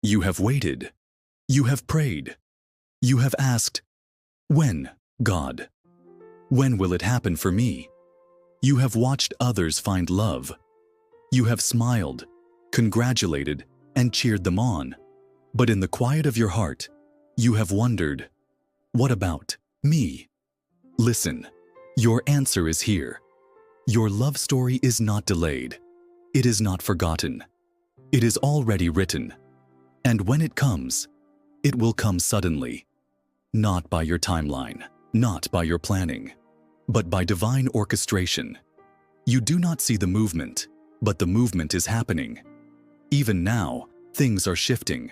You have waited. You have prayed. You have asked, "When, God? When will it happen for me?" You have watched others find love. You have smiled, congratulated, and cheered them on. But in the quiet of your heart, you have wondered, "What about me?" Listen, your answer is here. Your love story is not delayed. It is not forgotten. It is already written. And when it comes, it will come suddenly. Not by your timeline, not by your planning, but by divine orchestration. You do not see the movement, but the movement is happening. Even now, things are shifting.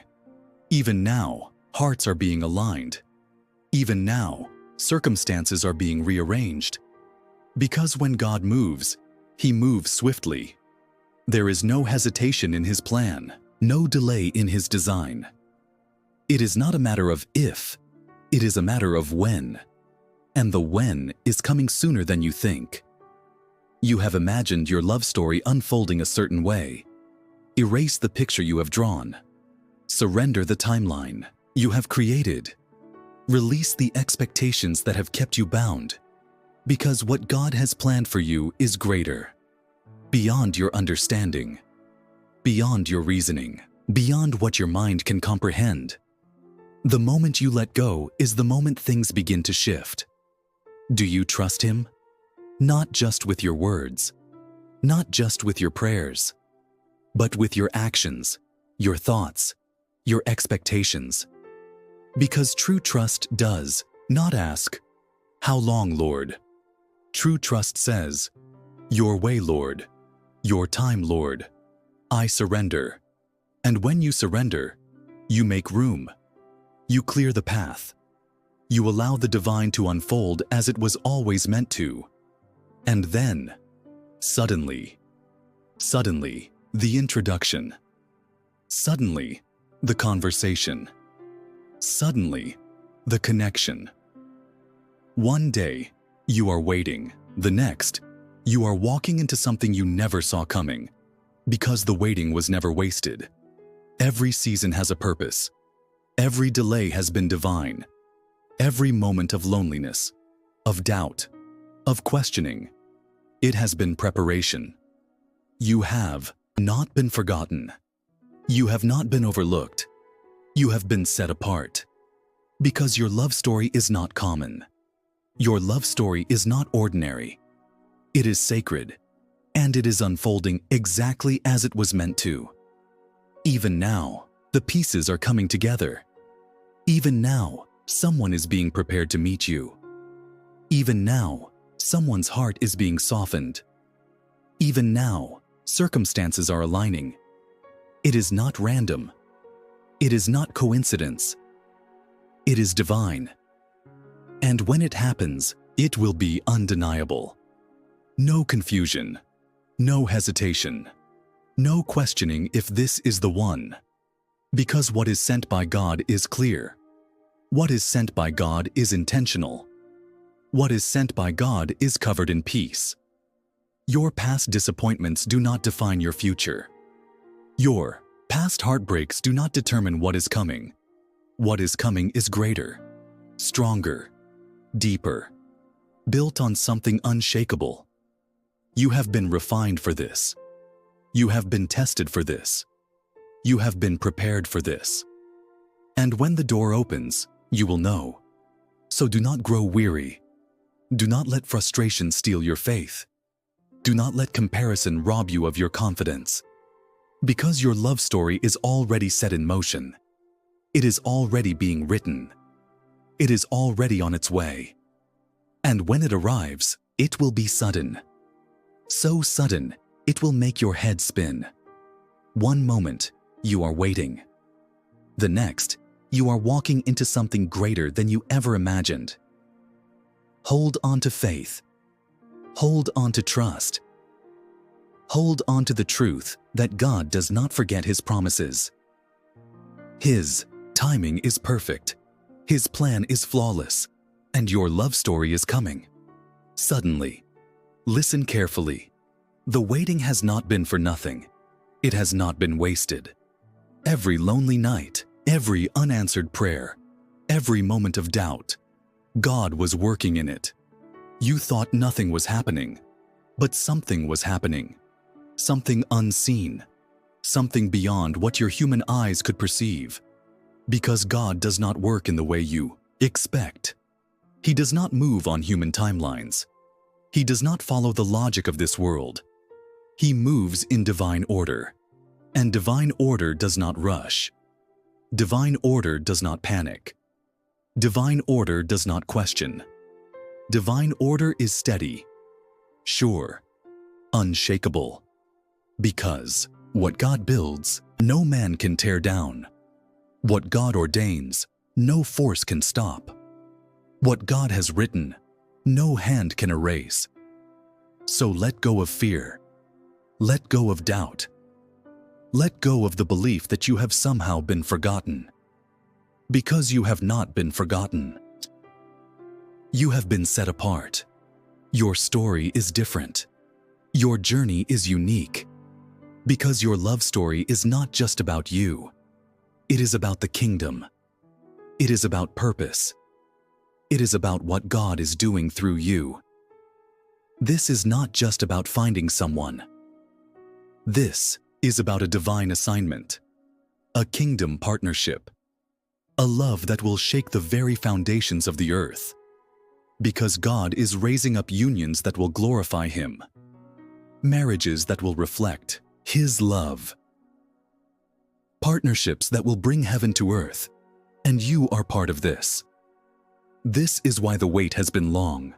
Even now, hearts are being aligned. Even now, circumstances are being rearranged. Because when God moves, He moves swiftly. There is no hesitation in His plan, no delay in His design. It is not a matter of if, it is a matter of when. And the when is coming sooner than you think. You have imagined your love story unfolding a certain way. Erase the picture you have drawn. Surrender the timeline you have created. Release the expectations that have kept you bound. Because what God has planned for you is greater. Beyond your understanding. Beyond your reasoning. Beyond what your mind can comprehend. The moment you let go is the moment things begin to shift. Do you trust Him? Not just with your words, not just with your prayers, but with your actions, your thoughts, your expectations. Because true trust does not ask, "How long, Lord?" True trust says, "Your way, Lord. Your time, Lord. I surrender." And when you surrender, you make room. You clear the path. You allow the divine to unfold as it was always meant to. And then, suddenly, the introduction. Suddenly, the conversation. Suddenly, the connection. One day, you are waiting. The next, you are walking into something you never saw coming, because the waiting was never wasted. Every season has a purpose. Every delay has been divine. Every moment of loneliness, of doubt, of questioning, it has been preparation. You have not been forgotten. You have not been overlooked. You have been set apart. Because your love story is not common. Your love story is not ordinary. It is sacred, and it is unfolding exactly as it was meant to. Even now, the pieces are coming together. Even now, someone is being prepared to meet you. Even now, someone's heart is being softened. Even now, circumstances are aligning. It is not random. It is not coincidence. It is divine. And when it happens, it will be undeniable. No confusion, no hesitation, no questioning if this is the one. Because what is sent by God is clear. What is sent by God is intentional. What is sent by God is covered in peace. Your past disappointments do not define your future. Your past heartbreaks do not determine what is coming. What is coming is greater, stronger, deeper, built on something unshakable. You have been refined for this. You have been tested for this. You have been prepared for this. And when the door opens, you will know. So do not grow weary. Do not let frustration steal your faith. Do not let comparison rob you of your confidence. Because your love story is already set in motion. It is already being written. It is already on its way. And when it arrives, it will be sudden. So sudden, it will make your head spin. One moment, you are waiting. The next, you are walking into something greater than you ever imagined. Hold on to faith. Hold on to trust. Hold on to the truth that God does not forget His promises. His timing is perfect. His plan is flawless. And your love story is coming. Suddenly. Listen carefully. The waiting has not been for nothing. It has not been wasted. Every lonely night, every unanswered prayer, every moment of doubt, God was working in it. You thought nothing was happening, but something was happening. Something unseen, something beyond what your human eyes could perceive. Because God does not work in the way you expect. He does not move on human timelines. He does not follow the logic of this world. He moves in divine order. And divine order does not rush. Divine order does not panic. Divine order does not question. Divine order is steady, sure, unshakable. Because what God builds, no man can tear down. What God ordains, no force can stop. What God has written, no hand can erase. So let go of fear. Let go of doubt. Let go of the belief that you have somehow been forgotten. Because you have not been forgotten. You have been set apart. Your story is different. Your journey is unique. Because your love story is not just about you. It is about the kingdom. It is about purpose. It is about what God is doing through you. This is not just about finding someone. This is about a divine assignment, a kingdom partnership, a love that will shake the very foundations of the earth. Because God is raising up unions that will glorify Him, marriages that will reflect His love, partnerships that will bring heaven to earth, and you are part of this. This is why the wait has been long.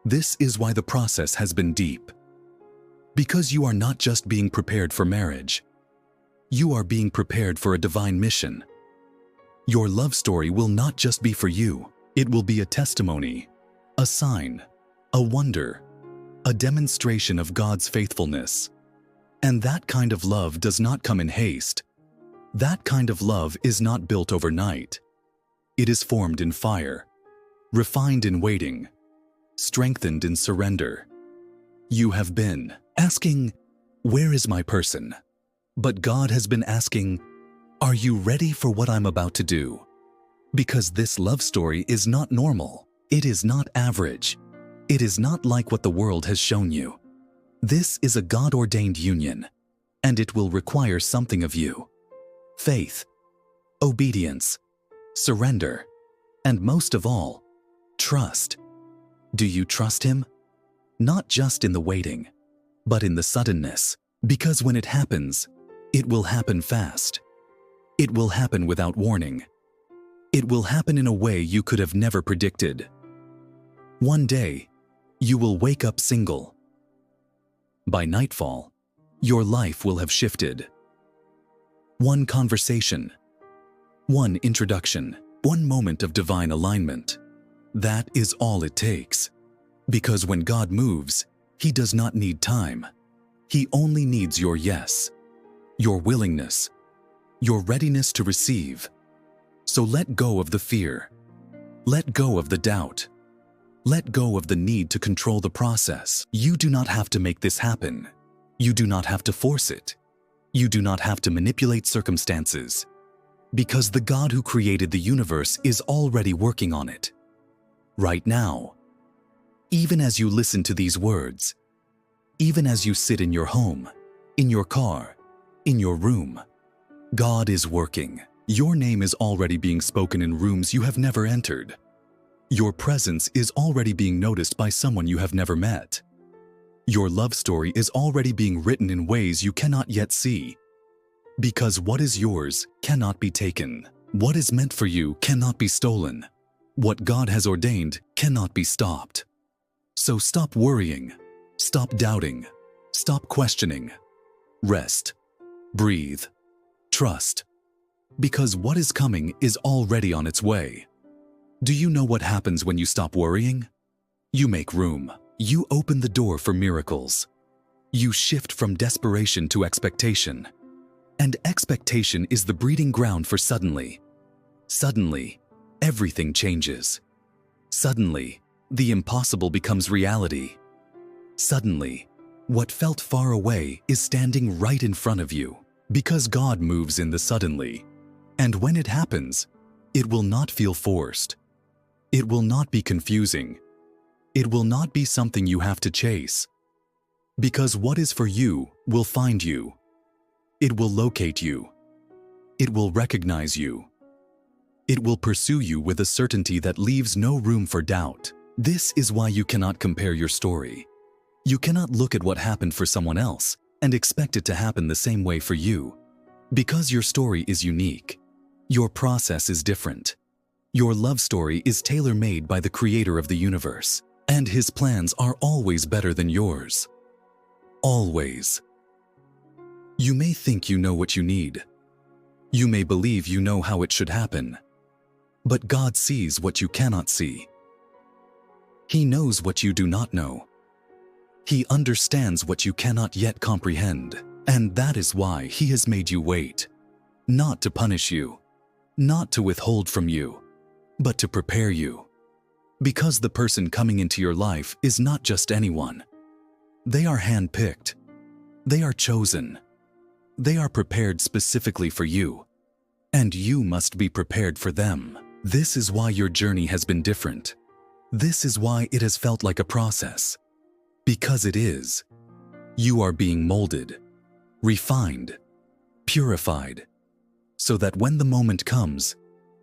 This is why the process has been deep. Because you are not just being prepared for marriage. You are being prepared for a divine mission. Your love story will not just be for you. It will be a testimony, a sign, a wonder, a demonstration of God's faithfulness. And that kind of love does not come in haste. That kind of love is not built overnight. It is formed in fire, refined in waiting, strengthened in surrender. You have been asking, where is my person? But God has been asking, are you ready for what I'm about to do? Because this love story is not normal. It is not average. It is not like what the world has shown you. This is a God-ordained union, and it will require something of you. Faith, obedience, surrender, and most of all, trust. Do you trust Him? Not just in the waiting, but in the suddenness. Because when it happens, it will happen fast. It will happen without warning. It will happen in a way you could have never predicted. One day, you will wake up single. By nightfall, your life will have shifted. One conversation, one introduction, one moment of divine alignment. That is all it takes. Because when God moves, He does not need time. He only needs your yes, your willingness, your readiness to receive. So let go of the fear. Let go of the doubt. Let go of the need to control the process. You do not have to make this happen. You do not have to force it. You do not have to manipulate circumstances. Because the God who created the universe is already working on it. Right now. Even as you listen to these words, even as you sit in your home, in your car, in your room, God is working. Your name is already being spoken in rooms you have never entered. Your presence is already being noticed by someone you have never met. Your love story is already being written in ways you cannot yet see. Because what is yours cannot be taken. What is meant for you cannot be stolen. What God has ordained cannot be stopped. So stop worrying, stop doubting, stop questioning. Rest, breathe, trust. Because what is coming is already on its way. Do you know what happens when you stop worrying? You make room. You open the door for miracles. You shift from desperation to expectation. And expectation is the breeding ground for suddenly. Suddenly, everything changes. Suddenly, the impossible becomes reality. Suddenly, what felt far away is standing right in front of you. Because God moves in the suddenly. And when it happens, it will not feel forced. It will not be confusing. It will not be something you have to chase. Because what is for you will find you. It will locate you. It will recognize you. It will pursue you with a certainty that leaves no room for doubt. This is why you cannot compare your story. You cannot look at what happened for someone else and expect it to happen the same way for you. Because your story is unique. Your process is different. Your love story is tailor-made by the Creator of the universe, and His plans are always better than yours. Always. You may think you know what you need. You may believe you know how it should happen. But God sees what you cannot see. He knows what you do not know. He understands what you cannot yet comprehend, and that is why He has made you wait. Not to punish you, not to withhold from you, but to prepare you. Because the person coming into your life is not just anyone. They are handpicked. They are chosen. They are prepared specifically for you, and you must be prepared for them. This is why your journey has been different. This is why it has felt like a process. Because it is. You are being molded, refined, purified, so that when the moment comes,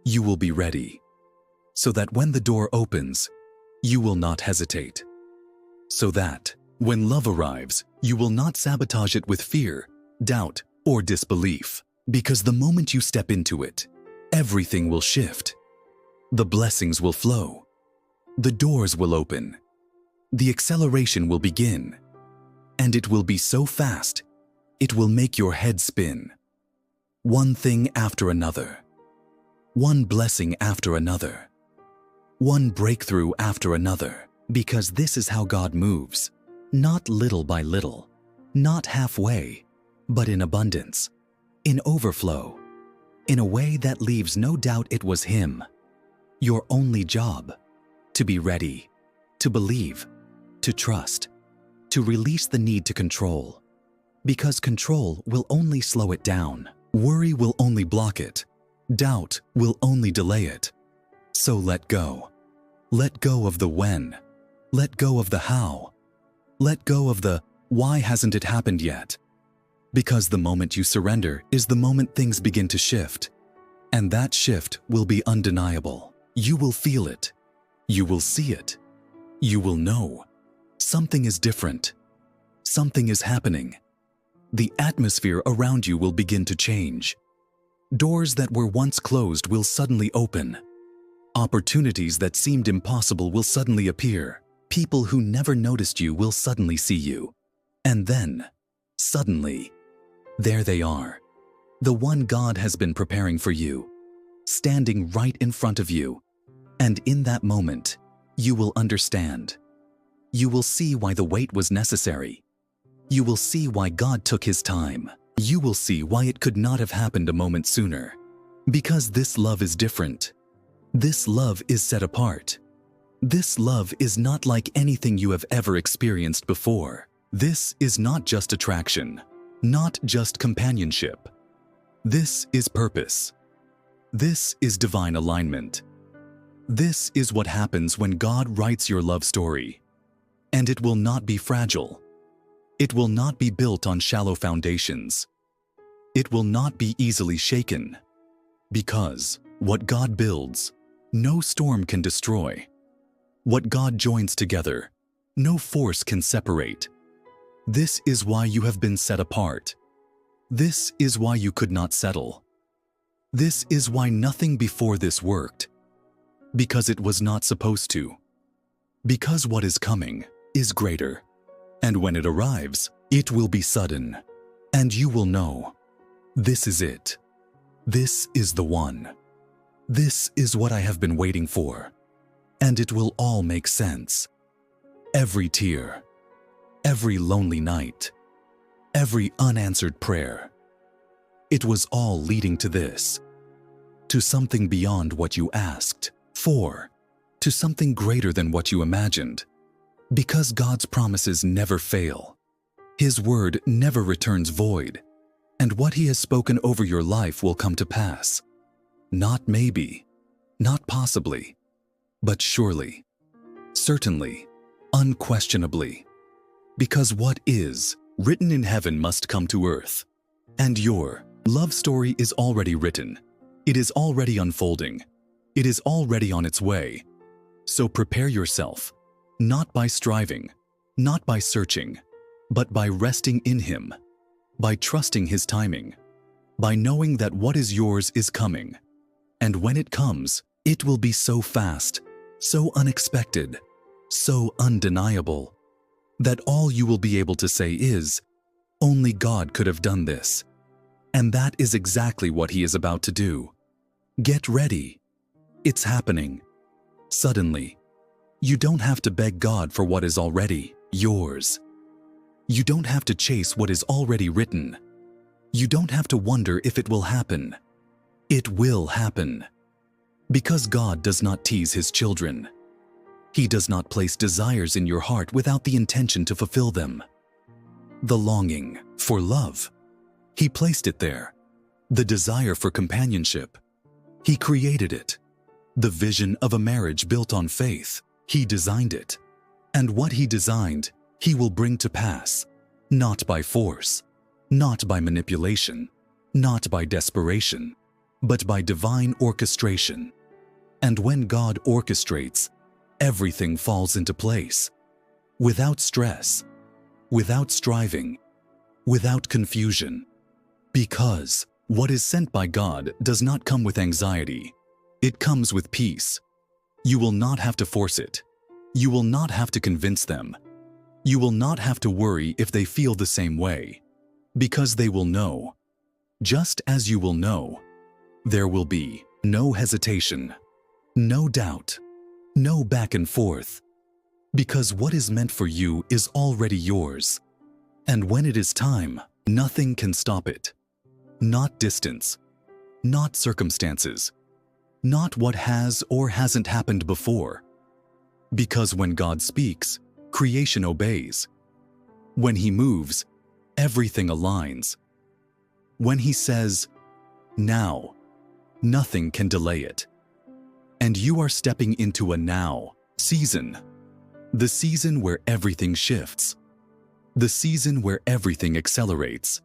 you will be ready. So that when the door opens, you will not hesitate. So that when love arrives, you will not sabotage it with fear, doubt, or disbelief. Because the moment you step into it, everything will shift. The blessings will flow. The doors will open. The acceleration will begin. And it will be so fast, it will make your head spin. One thing after another. One blessing after another. One breakthrough after another. Because this is how God moves. Not little by little. Not halfway. But in abundance. In overflow. In a way that leaves no doubt it was Him. Your only job. To be ready. To believe. To trust. To release the need to control. Because control will only slow it down. Worry will only block it. Doubt will only delay it. So let go. Let go of the when. Let go of the how. Let go of the why hasn't it happened yet? Because the moment you surrender is the moment things begin to shift. And that shift will be undeniable. You will feel it. You will see it. You will know. Something is different. Something is happening. The atmosphere around you will begin to change. Doors that were once closed will suddenly open. Opportunities that seemed impossible will suddenly appear. People who never noticed you will suddenly see you. And then, suddenly, there they are. The one God has been preparing for you, standing right in front of you. And in that moment, you will understand. You will see why the wait was necessary. You will see why God took His time. You will see why it could not have happened a moment sooner. Because this love is different. This love is set apart. This love is not like anything you have ever experienced before. This is not just attraction, not just companionship. This is purpose. This is divine alignment. This is what happens when God writes your love story. And it will not be fragile. It will not be built on shallow foundations. It will not be easily shaken. Because what God builds, no storm can destroy. What God joins together, no force can separate. This is why you have been set apart. This is why you could not settle. This is why nothing before this worked. Because it was not supposed to. Because what is coming is greater. And when it arrives, it will be sudden. And you will know. This is it. This is the one. This is what I have been waiting for. And it will all make sense. Every tear. Every lonely night. Every unanswered prayer. It was all leading to this. To something beyond what you asked for. To something greater than what you imagined. Because God's promises never fail. His word never returns void. And what He has spoken over your life will come to pass. Not maybe, not possibly, but surely, certainly, unquestionably. Because what is written in heaven must come to earth. And your love story is already written. It is already unfolding. It is already on its way. So prepare yourself, not by striving, not by searching, but by resting in Him, by trusting His timing, by knowing that what is yours is coming. And when it comes, it will be so fast, so unexpected, so undeniable, that all you will be able to say is, only God could have done this. And that is exactly what He is about to do. Get ready. It's happening. Suddenly. You don't have to beg God for what is already yours. You don't have to chase what is already written. You don't have to wonder if it will happen. It will happen. Because God does not tease His children. He does not place desires in your heart without the intention to fulfill them. The longing for love, He placed it there. The desire for companionship, He created it. The vision of a marriage built on faith, He designed it. And what He designed, He will bring to pass, not by force, not by manipulation, not by desperation, but by divine orchestration. And when God orchestrates, everything falls into place. Without stress, without striving, without confusion. Because what is sent by God does not come with anxiety. It comes with peace. You will not have to force it. You will not have to convince them. You will not have to worry if they feel the same way. Because they will know. Just as you will know. There will be no hesitation, no doubt, no back and forth. Because what is meant for you is already yours. And when it is time, nothing can stop it. Not distance, not circumstances, not what has or hasn't happened before. Because when God speaks, creation obeys. When He moves, everything aligns. When He says, now, nothing can delay it. And you are stepping into a now season. The season where everything shifts. The season where everything accelerates.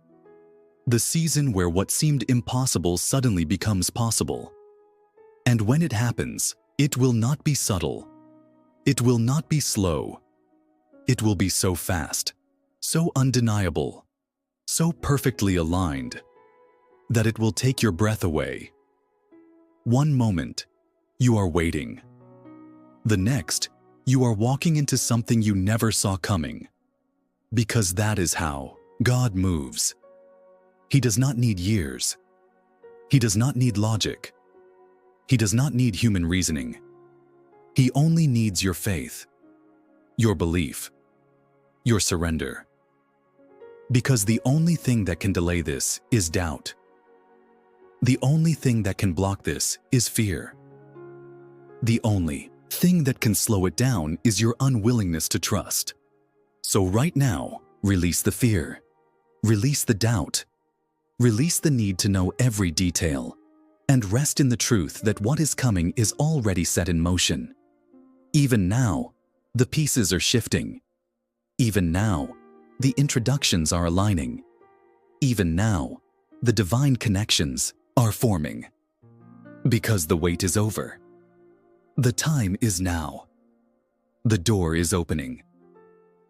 The season where what seemed impossible suddenly becomes possible. And when it happens, it will not be subtle. It will not be slow. It will be so fast, so undeniable, so perfectly aligned, that it will take your breath away. One moment, you are waiting. The next, you are walking into something you never saw coming. Because that is how God moves. He does not need years. He does not need logic. He does not need human reasoning. He only needs your faith, your belief, your surrender. Because the only thing that can delay this is doubt. The only thing that can block this is fear. The only thing that can slow it down is your unwillingness to trust. So right now, release the fear, release the doubt, release the need to know every detail, and rest in the truth that what is coming is already set in motion. Even now, the pieces are shifting. Even now, the introductions are aligning. Even now, the divine connections are forming. Because the wait is over. The time is now. The door is opening.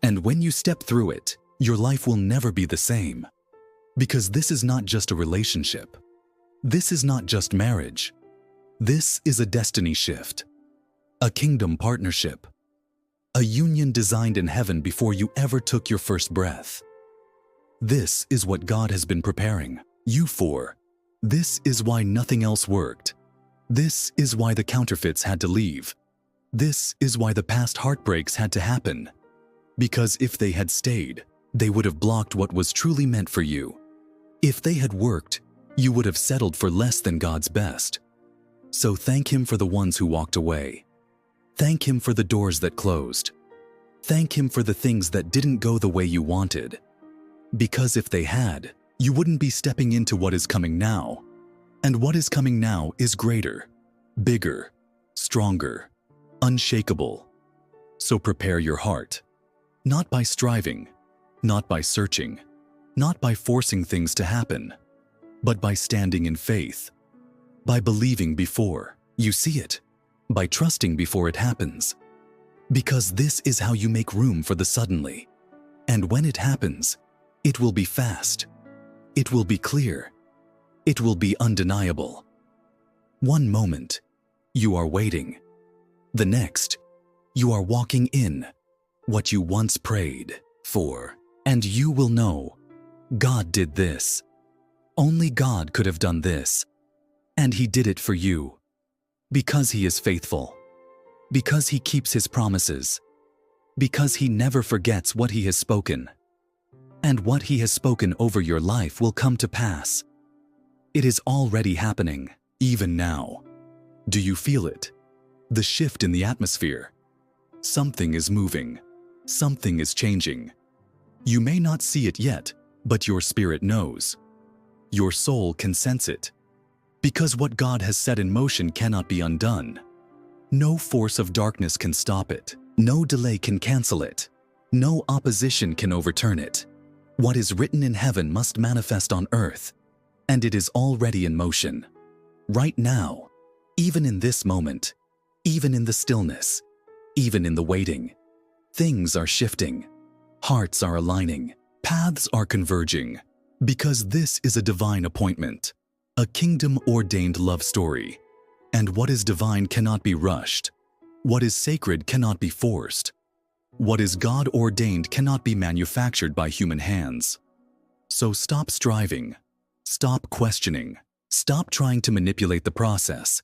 And when you step through it, your life will never be the same. Because this is not just a relationship. This is not just marriage. This is a destiny shift. A kingdom partnership. A union designed in heaven before you ever took your first breath. This is what God has been preparing you for. This is why nothing else worked. This is why the counterfeits had to leave. This is why the past heartbreaks had to happen. Because if they had stayed, they would have blocked what was truly meant for you. If they had worked, you would have settled for less than God's best. So thank Him for the ones who walked away. Thank Him for the doors that closed. Thank Him for the things that didn't go the way you wanted. Because if they had, You wouldn't be stepping into what is coming now. And what is coming now is greater, bigger, stronger, unshakable. So prepare your heart, not by striving, not by searching, not by forcing things to happen, but by standing in faith, by believing before you see it, by trusting before it happens. Because this is how you make room for the suddenly. And when it happens, it will be fast. It will be clear. It will be undeniable. One moment, you are waiting. The next, you are walking in what you once prayed for. And you will know, God did this. Only God could have done this. And He did it for you. Because He is faithful. Because He keeps His promises. Because He never forgets what He has spoken. And what He has spoken over your life will come to pass. It is already happening, even now. Do you feel it? The shift in the atmosphere. Something is moving. Something is changing. You may not see it yet, but your spirit knows. Your soul can sense it. Because what God has set in motion cannot be undone. No force of darkness can stop it. No delay can cancel it. No opposition can overturn it. What is written in heaven must manifest on earth, and it is already in motion. Right now, even in this moment, even in the stillness, even in the waiting, things are shifting, hearts are aligning, paths are converging, because this is a divine appointment, a kingdom-ordained love story. And what is divine cannot be rushed. What is sacred cannot be forced. What is God-ordained cannot be manufactured by human hands. So stop striving. Stop questioning. Stop trying to manipulate the process.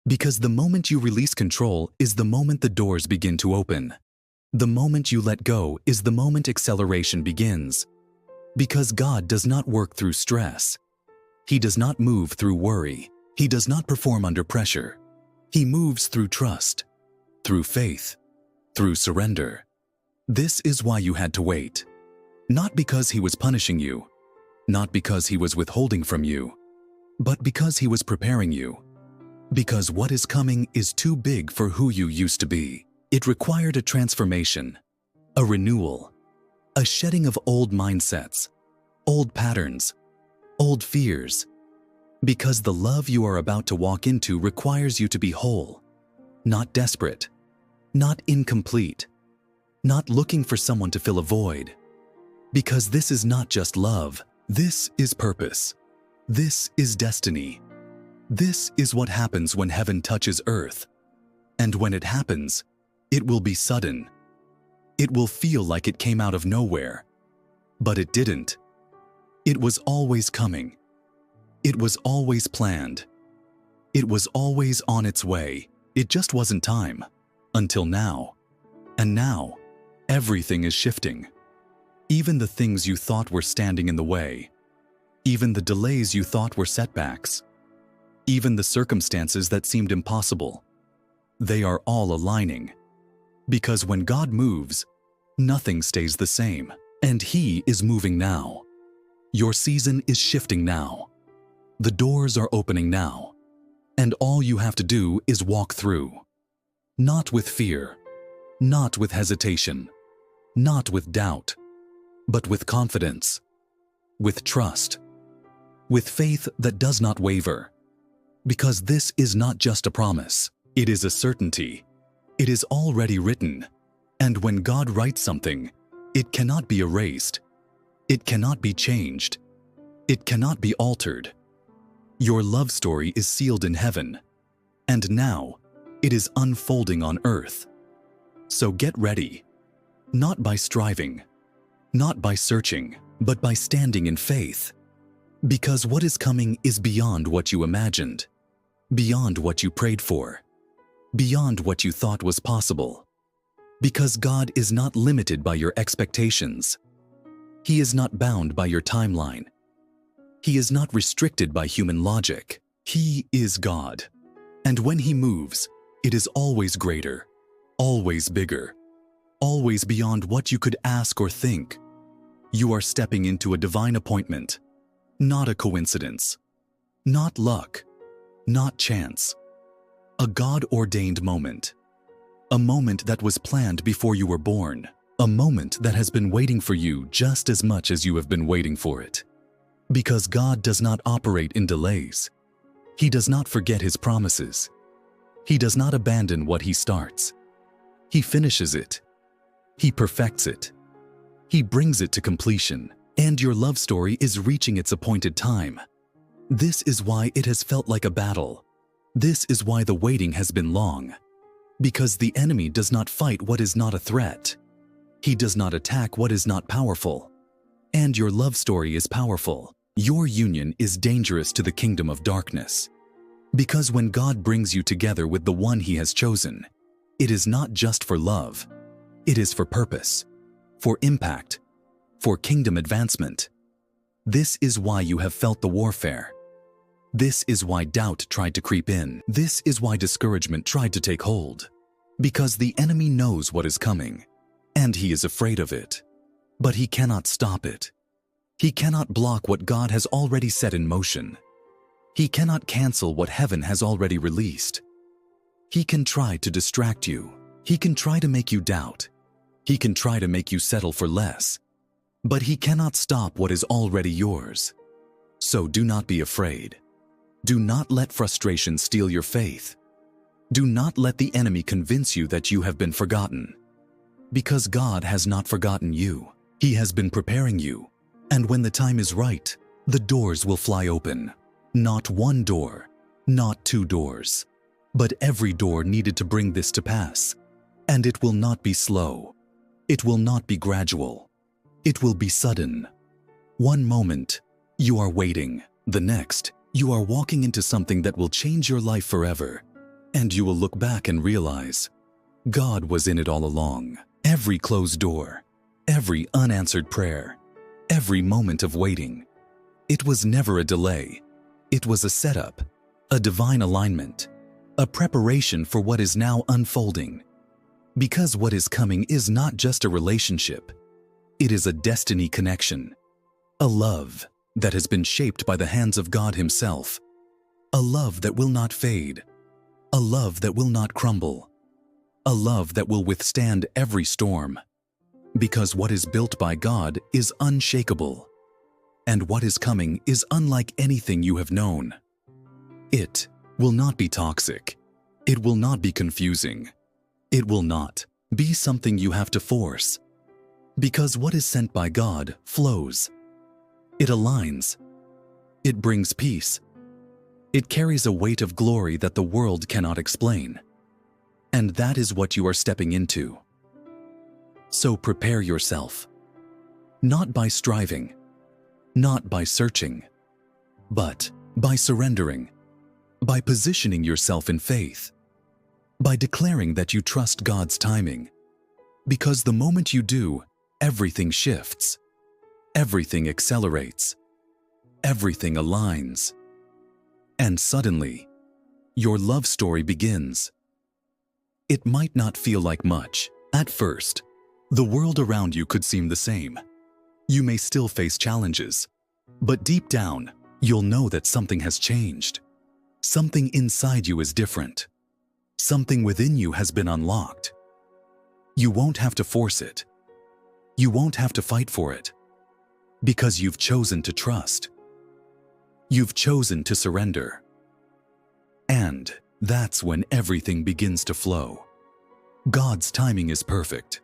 Because the moment you release control is the moment the doors begin to open. The moment you let go is the moment acceleration begins. Because God does not work through stress. He does not move through worry. He does not perform under pressure. He moves through trust, through faith, through surrender. This is why you had to wait. Not because He was punishing you, not because He was withholding from you, but because He was preparing you. Because what is coming is too big for who you used to be. It required a transformation, a renewal, a shedding of old mindsets, old patterns, old fears. Because the love you are about to walk into requires you to be whole, not desperate, not incomplete, not looking for someone to fill a void. Because this is not just love, this is purpose. This is destiny. This is what happens when heaven touches earth. And when it happens, it will be sudden. It will feel like it came out of nowhere. But it didn't. It was always coming. It was always planned. It was always on its way. It just wasn't time. Until now. And now, everything is shifting. Even the things you thought were standing in the way. Even the delays you thought were setbacks. Even the circumstances that seemed impossible. They are all aligning. Because when God moves, nothing stays the same. And He is moving now. Your season is shifting now. The doors are opening now. And all you have to do is walk through. Not with fear, not with hesitation, not with doubt, but with confidence, with trust, with faith that does not waver. Because this is not just a promise, it is a certainty. It is already written. And when God writes something, it cannot be erased. It cannot be changed. It cannot be altered. Your love story is sealed in heaven, and now it is unfolding on earth. So get ready, not by striving, not by searching, but by standing in faith. Because what is coming is beyond what you imagined, beyond what you prayed for, beyond what you thought was possible. Because God is not limited by your expectations. He is not bound by your timeline. He is not restricted by human logic. He is God. And when He moves, it is always greater, always bigger, always beyond what you could ask or think. You are stepping into a divine appointment, Not a coincidence. Not luck. Not chance. A God-ordained moment. A moment that was planned before you were born. A moment that has been waiting for you just as much as you have been waiting for it. Because God does not operate in delays. He does not forget His promises. He does not abandon what He starts. He finishes it. He perfects it. He brings it to completion, and your love story is reaching its appointed time. This is why it has felt like a battle. This is why the waiting has been long. Because the enemy does not fight what is not a threat. He does not attack what is not powerful. And your love story is powerful. Your union is dangerous to the kingdom of darkness. Because when God brings you together with the one He has chosen, it is not just for love. It is for purpose, for impact, for kingdom advancement. This is why you have felt the warfare. This is why doubt tried to creep in. This is why discouragement tried to take hold. Because the enemy knows what is coming, and he is afraid of it. But he cannot stop it. He cannot block what God has already set in motion. He cannot cancel what heaven has already released. He can try to distract you. He can try to make you doubt. He can try to make you settle for less. But he cannot stop what is already yours. So do not be afraid. Do not let frustration steal your faith. Do not let the enemy convince you that you have been forgotten. Because God has not forgotten you. He has been preparing you. And when the time is right, the doors will fly open. Not one door, not two doors, but every door needed to bring this to pass. And it will not be slow. It will not be gradual. It will be sudden. One moment, you are waiting. The next, you are walking into something that will change your life forever. And you will look back and realize, God was in it all along. Every closed door, every unanswered prayer, every moment of waiting. It was never a delay. It was a setup, a divine alignment, a preparation for what is now unfolding. Because what is coming is not just a relationship. It is a destiny connection, a love that has been shaped by the hands of God Himself, a love that will not fade, a love that will not crumble, a love that will withstand every storm. Because what is built by God is unshakable, and what is coming is unlike anything you have known. It will not be toxic. It will not be confusing. It will not be something you have to force. Because what is sent by God flows. It aligns. It brings peace. It carries a weight of glory that the world cannot explain. And that is what you are stepping into. So prepare yourself. Not by striving, not by searching, but by surrendering, by positioning yourself in faith, by declaring that you trust God's timing. Because the moment you do, everything shifts, everything accelerates, everything aligns. And suddenly, your love story begins. It might not feel like much at first. The world around you could seem the same. You may still face challenges, but deep down, you'll know that something has changed. Something inside you is different. Something within you has been unlocked. You won't have to force it. You won't have to fight for it. Because you've chosen to trust. You've chosen to surrender. And that's when everything begins to flow. God's timing is perfect.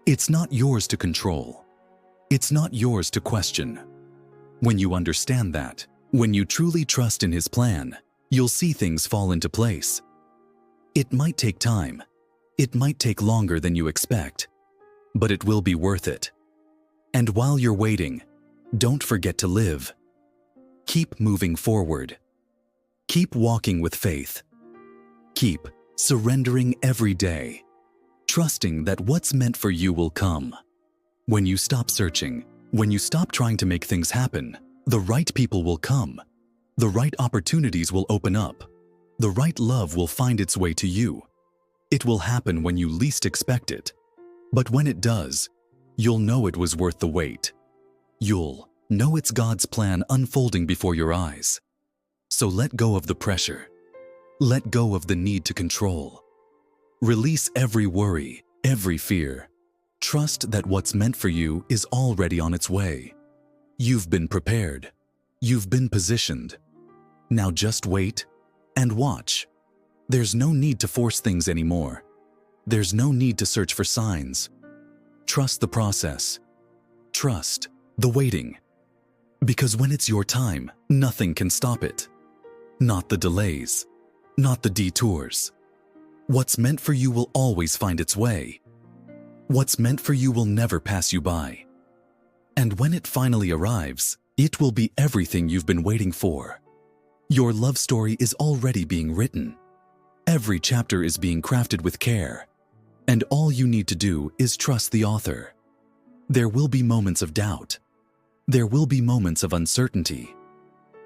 It's not yours to control. It's not yours to question. When you understand that, when you truly trust in His plan, you'll see things fall into place. It might take time. It might take longer than you expect, but it will be worth it. And while you're waiting, don't forget to live. Keep moving forward. Keep walking with faith. Keep surrendering every day, trusting that what's meant for you will come. When you stop searching, when you stop trying to make things happen, the right people will come. The right opportunities will open up. The right love will find its way to you. It will happen when you least expect it. But when it does, you'll know it was worth the wait. You'll Know it's God's plan unfolding before your eyes. So let go of the pressure. Let go of the need to control. Release every worry, every fear. Trust that what's meant for you is already on its way. You've been prepared. You've been positioned. Now just wait and watch. There's no need to force things anymore. There's no need to search for signs. Trust the process. Trust the waiting. Because when it's your time, nothing can stop it. Not the delays, not the detours. What's meant for you will always find its way. What's meant for you will never pass you by. And when it finally arrives, it will be everything you've been waiting for. Your love story is already being written. Every chapter is being crafted with care. And all you need to do is trust the author. There will be moments of doubt. There will be moments of uncertainty.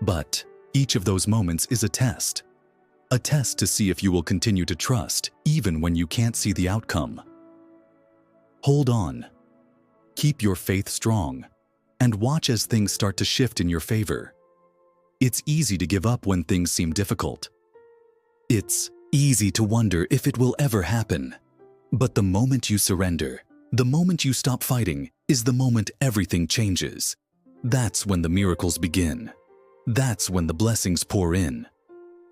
But each of those moments is a test to see if you will continue to trust even when you can't see the outcome. Hold on. Keep your faith strong and watch as things start to shift in your favor. It's easy to give up when things seem difficult. It's easy to wonder if it will ever happen. But the moment you surrender, the moment you stop fighting, is the moment everything changes. That's when the miracles begin. That's when the blessings pour in.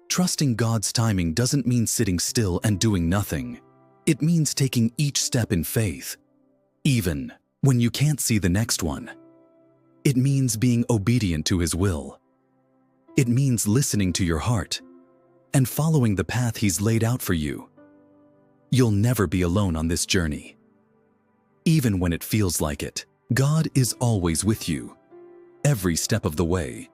Trusting God's timing doesn't mean sitting still and doing nothing. It means taking each step in faith, even when you can't see the next one. It means being obedient to His will. It means listening to your heart and following the path He's laid out for you. You'll never be alone on this journey. Even when it feels like it, God is always with you, every step of the way.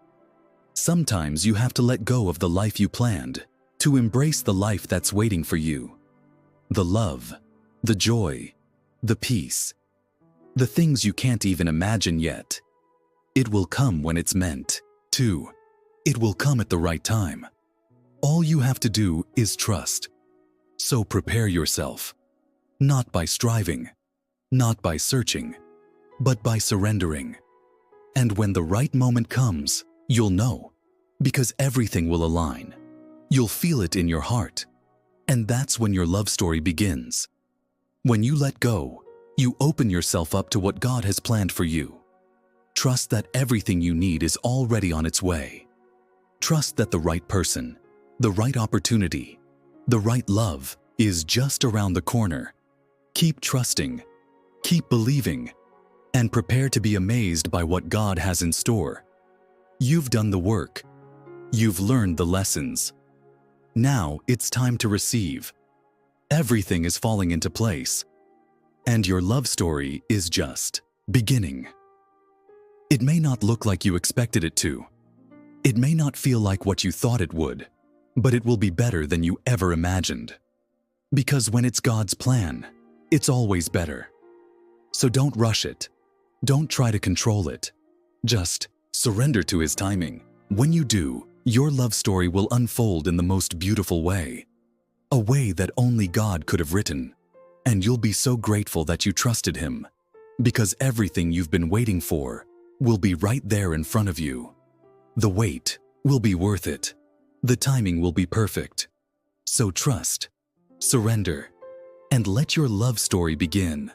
Sometimes you have to let go of the life you planned to embrace the life that's waiting for you. The love, the joy, the peace, the things you can't even imagine yet. It will come when it's meant to. It will come at the right time. All you have to do is trust. So prepare yourself, not by striving, not by searching, but by surrendering. And when the right moment comes, you'll know, because everything will align. You'll feel it in your heart. And that's when your love story begins. When you let go, you open yourself up to what God has planned for you. Trust that everything you need is already on its way. Trust that the right person, the right opportunity, the right love is just around the corner. Keep trusting, keep believing, and prepare to be amazed by what God has in store. You've done the work. You've learned the lessons. Now it's time to receive. Everything is falling into place, and your love story is just beginning. It may not look like you expected it to. It may not feel like what you thought it would, but it will be better than you ever imagined. Because when it's God's plan, it's always better. So don't rush it. Don't try to control it. Just surrender to His timing. When you do, your love story will unfold in the most beautiful way. A way that only God could have written. And you'll be so grateful that you trusted Him. Because everything you've been waiting for will be right there in front of you. The wait will be worth it. The timing will be perfect. So trust, surrender, and let your love story begin.